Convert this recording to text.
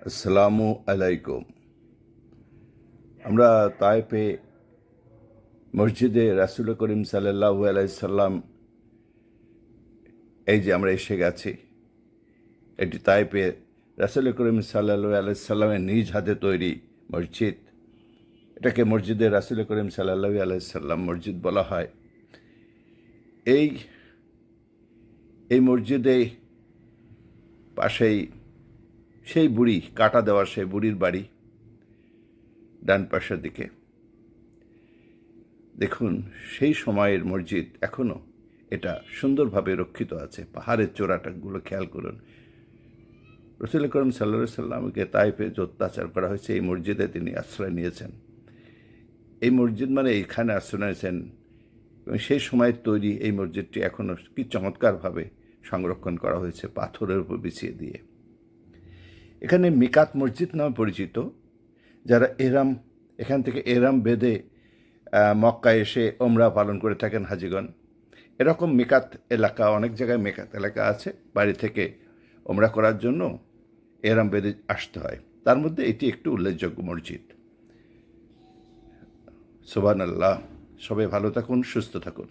আসসালামু আলাইকুম। আমরা তায়েফে মসজিদে রাসূল করিম সাল্লাল্লাহু আলাইহি সাল্লাম এই যে আমরা এসে গেছি, এটি তায়েফে রাসূল করিম সাল্লাল্লাহু আলাইহি সাল্লামের নিজ হাতে তৈরি মসজিদ। এটাকে মসজিদে রাসূল করিম সাল্লাল্লাহু আলাইহি সাল্লাম মসজিদ বলা হয়। এই এই মসজিদে পাশেই সেই বুড়ি, কাটা দেওয়া সেই বুড়ির বাড়ি ডান পাশের দিকে। দেখুন, সেই সময়ের মসজিদ এখনও এটা সুন্দরভাবে রক্ষিত আছে। পাহাড়ের চূড়াটাগুলো খেয়াল করুন। রসুল করিম সাল্লাল্লাহু সাল্লামকে তাইফে যে অত্যাচার করা হয়েছে, এই মসজিদে তিনি আশ্রয় নিয়েছেন। এই মসজিদ মানে এইখানে আশ্রয় নিয়েছেন এবং সেই সময়ের তৈরি এই মসজিদটি এখনও কি চমৎকারভাবে সংরক্ষণ করা হয়েছে পাথরের উপর বিছিয়ে দিয়ে। এখানে মিকাত মসজিদ নামে পরিচিত। যারা এখান থেকে এহরাম বেঁধে মক্কায় এসে ওমরা পালন করে থাকেন হাজিগণ, এরকম মিকাত এলাকা, অনেক জায়গায় মিকাত এলাকা আছে। বাড়ি থেকে ওমরা করার জন্য এহরাম বেঁধে আসতে হয়। তার মধ্যে এটি একটু উল্লেখযোগ্য মসজিদ। সুবহানাল্লাহ। সবাই ভালো থাকুন, সুস্থ থাকুন।